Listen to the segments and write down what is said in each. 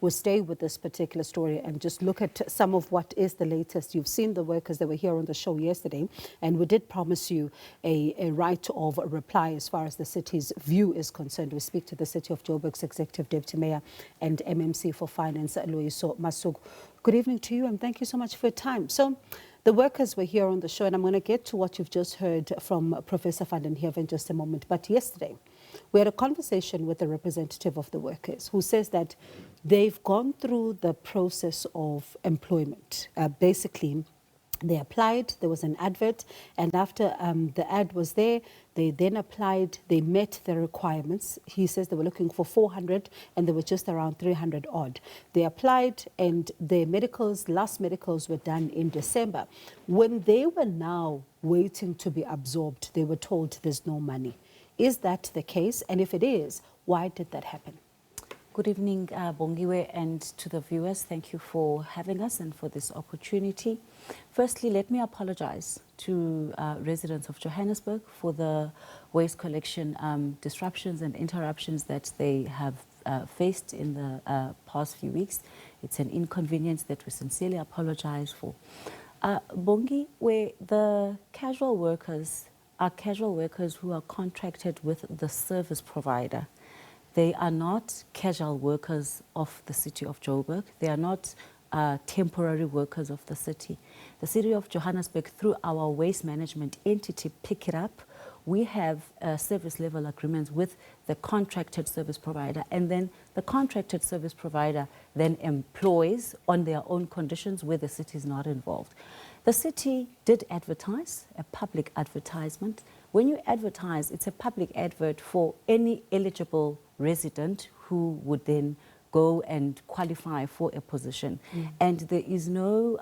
we'll stay with this particular story and just look at some of what is the latest. You've seen the workers that were here on the show yesterday, and we did promise you a right of reply as far as the city's view is concerned. We speak to the City of Joburg's Executive Deputy Mayor and MMC for Finance, Loyiso Masuku. Good evening to you, and thank you so much for your time. So, the workers were here on the show, and I'm going to get to what you've just heard from Professor van den Heever in just a moment. But yesterday, we had a conversation with a representative of the workers who says that they've gone through the process of employment. Basically, they applied, there was an advert, and after the ad was there, they then applied, they met the requirements. He says they were looking for 400 and they were just around 300 odd. They applied and their last medicals were done in December. When they were now waiting to be absorbed, they were told there's no money. Is that the case? And if it is, why did that happen? Good evening, Bongiwe, and to the viewers. Thank you for having us and for this opportunity. Firstly, let me apologize to residents of Johannesburg for the waste collection disruptions and interruptions that they have faced in the past few weeks. It's an inconvenience that we sincerely apologize for. Bongi, where the casual workers are casual workers who are contracted with the service provider. They are not casual workers of the City of Joburg. They are not temporary workers of the city. The City of Johannesburg, through our waste management entity, Pikitup, we have service level agreements with the contracted service provider, and then the contracted service provider then employs on their own conditions where the city is not involved. The city did advertise, a public advertisement. When you advertise, it's a public advert for any eligible resident who would then go and qualify for a position. And there is no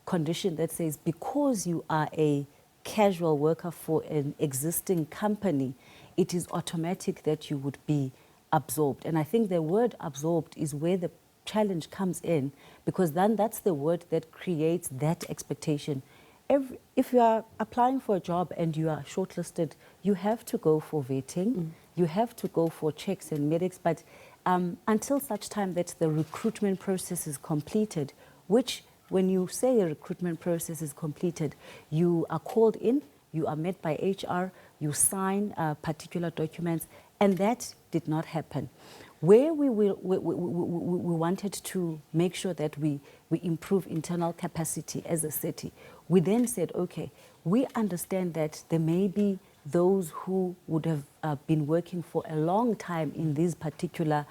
condition that says because you are a casual worker for an existing company, it is automatic that you would be absorbed. And I think the word absorbed is where the challenge comes in, because then that's the word that creates that expectation. If you are applying for a job and you are shortlisted, you have to go for vetting, you have to go for checks and medics, but until such time that the recruitment process is completed, which when you say a recruitment process is completed, you are called in, you are met by HR, you sign particular documents, and that did not happen. Where we wanted to make sure that we improve internal capacity as a city, we then said, okay, we understand that there may be those who would have been working for a long time in these particular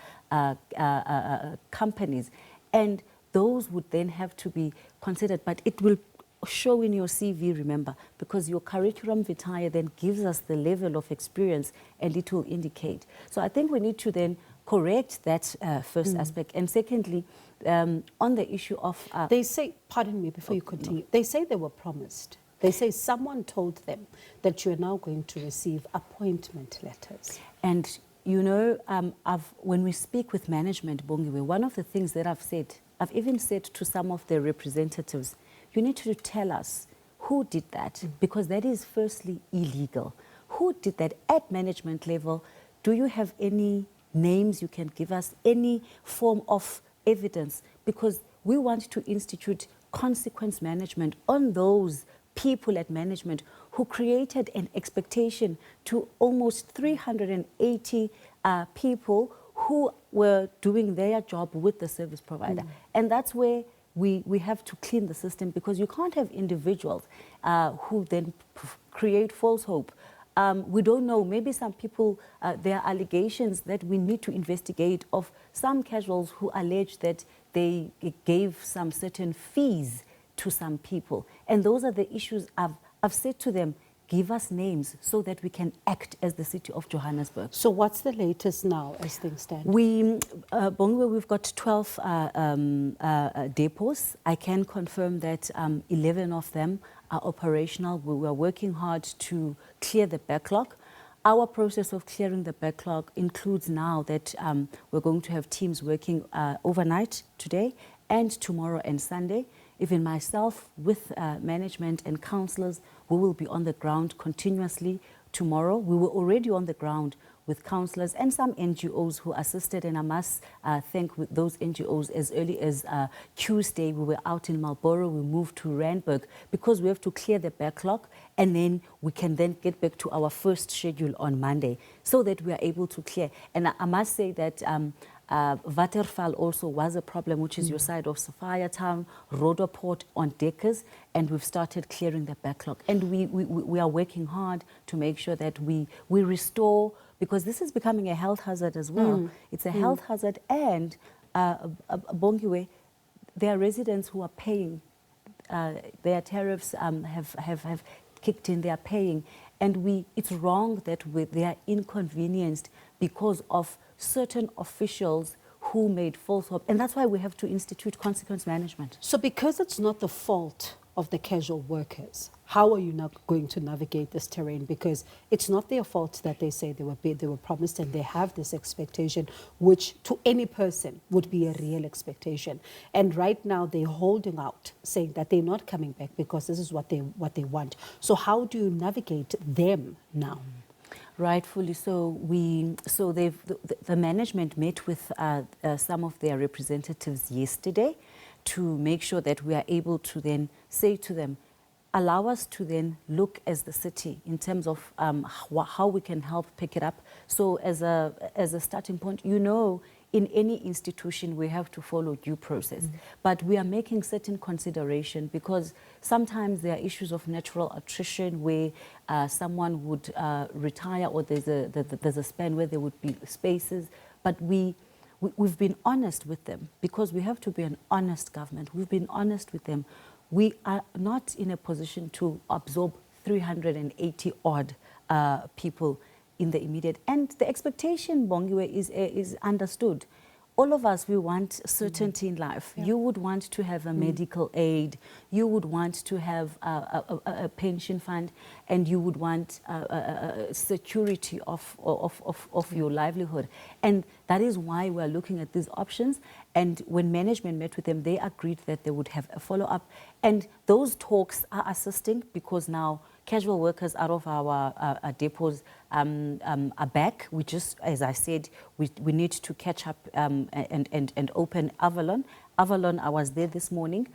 companies, and those would then have to be considered, but it will show in your CV, remember, because your curriculum vitae then gives us the level of experience and it will indicate. So I think we need to then correct that first aspect. And secondly, on the issue of... they say, pardon me before you continue, they say they were promised. They say someone told them that you are now going to receive appointment letters. And, you know, when we speak with management, Bongiwe, one of the things that I've even said to some of the representatives, you need to tell us who did that, because that is firstly illegal. Who did that at management level? Do you have any names you can give us, any form of evidence? Because we want to institute consequence management on those people at management who created an expectation to almost 380 people who were doing their job with the service provider. And that's where we have to clean the system, because you can't have individuals who then create false hope. We don't know, maybe some people, there are allegations that we need to investigate of some casuals who allege that they gave some certain fees to some people. And those are the issues I've said to them, give us names so that we can act as the City of Johannesburg. So what's the latest now as things stand? Bongiwe, we've got 12 depots. I can confirm that 11 of them are operational. We are working hard to clear the backlog. Our process of clearing the backlog includes now that we're going to have teams working overnight today and tomorrow and Sunday. Even myself with management and councillors, we will be on the ground continuously tomorrow. We were already on the ground with councillors and some NGOs who assisted, and I must thank with those NGOs. As early as Tuesday, we were out in Marlborough, we moved to Randburg, because we have to clear the backlog, and then we can then get back to our first schedule on Monday, so that we are able to clear. And I must say that Waterval also was a problem, which is your side of Sophia Town, Rhodopoort on Deckers, and we've started clearing the backlog. And we are working hard to make sure that we restore, because this is becoming a health hazard as well. It's a health hazard, and Bongiwe, there are residents who are paying, their tariffs have kicked in, they are paying, and it's wrong that they are inconvenienced because of certain officials who made false hope. And that's why we have to institute consequence management. So because it's not the fault of the casual workers, how are you not going to navigate this terrain? Because it's not their fault that they say they were promised, and they have this expectation, which to any person would be a real expectation. And right now they're holding out, saying that they're not coming back because this is what they want. So how do you navigate them now? Rightfully so. The management met with some of their representatives yesterday to make sure that we are able to then say to them, allow us to then look as the city in terms of how we can help pick it up. So as a starting point, in any institution we have to follow due process, but we are making certain consideration, because sometimes there are issues of natural attrition where someone would retire, or there's a span where there would be spaces, but we've been honest with them, because we have to be an honest government. We've been honest with them. We are not in a position to absorb 380 odd people in the immediate. And the expectation, Bongiwe, is understood. All of us, we want certainty in life. Yeah. You would want to have a medical aid, you would want to have a pension fund, and you would want security of your livelihood. And that is why we're looking at these options. And when management met with them, they agreed that they would have a follow-up. And those talks are assisting, because now casual workers out of our depots are back. We just, as I said, we need to catch up and open Avalon. Avalon, I was there this morning,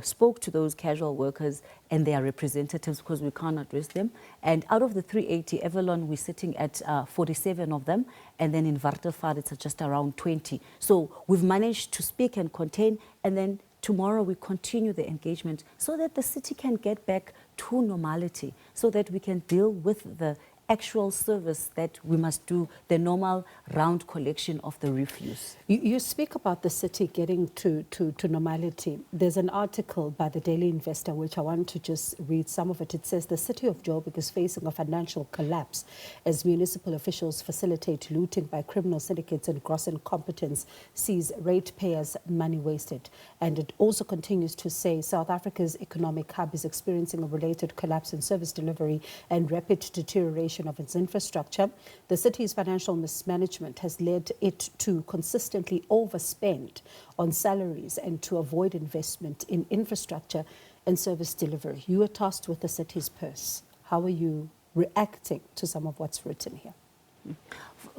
spoke to those casual workers and their representatives, because we can't address them. And out of the 380, Avalon, we're sitting at 47 of them. And then in Waterval, it's just around 20. So we've managed to speak and contain, and then tomorrow we continue the engagement so that the city can get back to normality, so that we can deal with the actual service that we must do, the normal round collection of the refuse. You speak about the city getting to normality. There's an article by the Daily Investor, which I want to just read some of it. It says the city of Joburg is facing a financial collapse as municipal officials facilitate looting by criminal syndicates, and gross incompetence sees ratepayers' money wasted. And it also continues to say South Africa's economic hub is experiencing a related collapse in service delivery and rapid deterioration of its infrastructure. The city's financial mismanagement has led it to consistently overspend on salaries and to avoid investment in infrastructure and service delivery. You are tasked with the city's purse. How are you reacting to some of what's written here?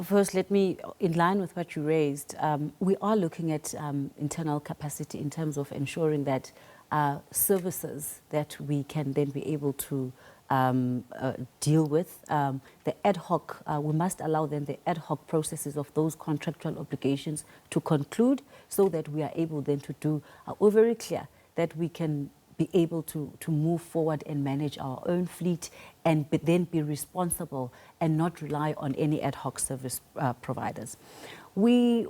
First, let me, in line with what you raised, we are looking at internal capacity in terms of ensuring that services that we can then be able to deal with. The ad hoc, we must allow then the ad hoc processes of those contractual obligations to conclude, so that we are able then to do, we're very clear that we can be able to move forward and manage our own fleet, and then be responsible and not rely on any ad hoc service providers. We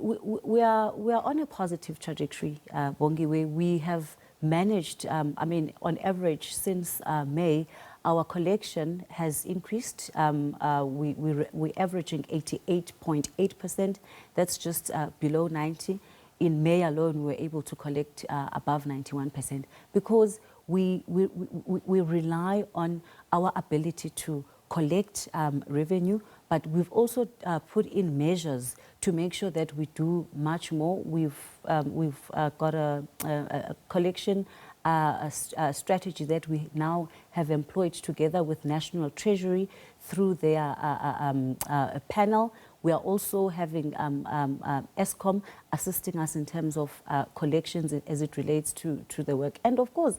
are on a positive trajectory, Bongiwe. We have managed, on average since May, our collection has increased. We're averaging 88.8%. That's just below 90. In May alone, we were able to collect above 91%, because we rely on our ability to collect revenue, but we've also put in measures to make sure that we do much more. We've got a collection strategy that we now have employed together with National Treasury through their panel. We are also having Eskom assisting us in terms of collections as it relates to the work. And of course,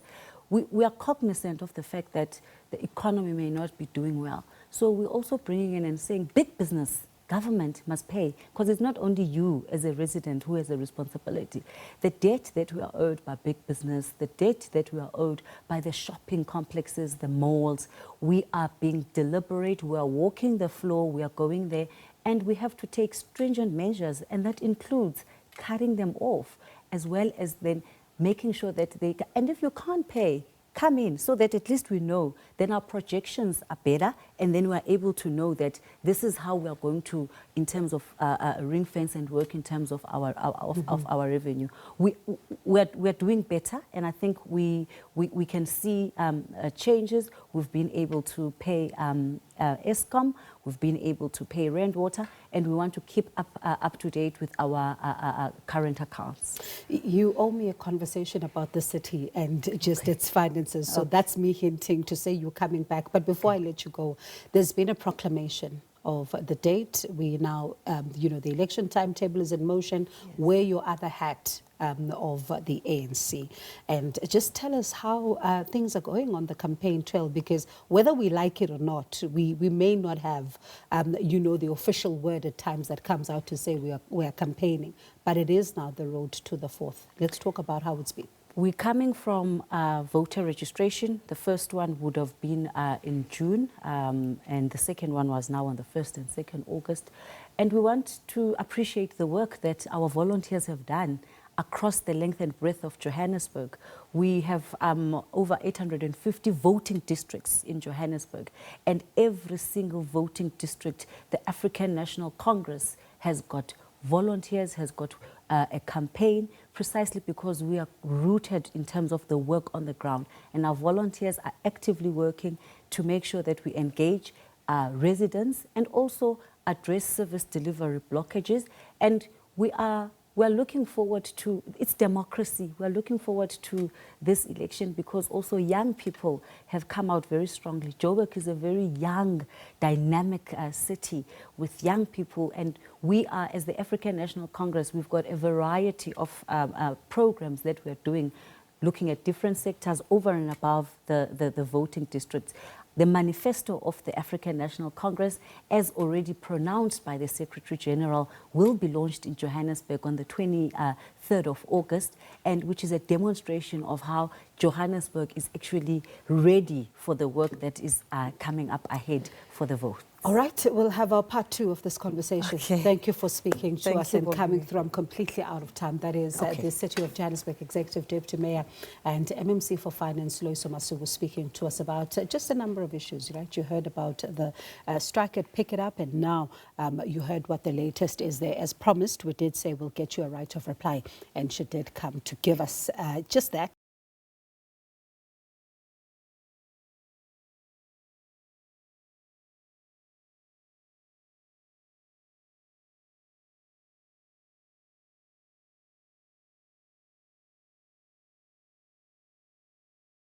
we are cognizant of the fact that the economy may not be doing well. So we're also bringing in and saying big business, government must pay, because it's not only you as a resident who has a responsibility. The debt that we are owed by big business, the debt that we are owed by the shopping complexes, the malls, we are being deliberate, we are walking the floor, we are going there, and we have to take stringent measures, and that includes cutting them off, as well as then making sure that they, and if you can't pay, come in, so that at least we know, then our projections are better, and then we're able to know that this is how we're going to, in terms of ring fence and work in terms of our revenue. We're doing better, and I think we can see changes. We've been able to pay Eskom, we've been able to pay Rand Water, and we want to keep up to date with our current accounts. You owe me a conversation about the city and just its finances, so that's me hinting to say you're coming back. But before I let you go, there's been a proclamation of the date. We now, the election timetable is in motion. Yes. Wear your other hat of the ANC. And just tell us how things are going on the campaign trail, because whether we like it or not, we may not have, the official word at times that comes out to say we are campaigning, but it is now the road to the 4th. Let's talk about how it's been. We're coming from voter registration. The first one would have been in June, and the second one was now on the 1st and 2nd August. And we want to appreciate the work that our volunteers have done across the length and breadth of Johannesburg. We have over 850 voting districts in Johannesburg, and every single voting district, the African National Congress has got volunteers, has got a campaign, precisely because we are rooted in terms of the work on the ground. And our volunteers are actively working to make sure that we engage residents and also address service delivery blockages. And we're looking forward to, it's democracy, we're looking forward to this election because also young people have come out very strongly. Joburg is a very young, dynamic city with young people, and we are, as the African National Congress, we've got a variety of programs that we're doing, looking at different sectors over and above the voting districts. The manifesto of the African National Congress, as already pronounced by the Secretary General, will be launched in Johannesburg on the 23rd of August, and which is a demonstration of how Johannesburg is actually ready for the work that is coming up ahead for the vote. All right, we'll have our part 2 of this conversation. Okay. Thank you for speaking to us and coming through. I'm completely out of time. That is the City of Johannesburg Executive Deputy Mayor and MMC for Finance, Loyiso Masuku, speaking to us about just a number of issues, right? You heard about the strike at Pikitup, and now you heard what the latest is there. As promised, we did say we'll get you a right of reply, and she did come to give us just that.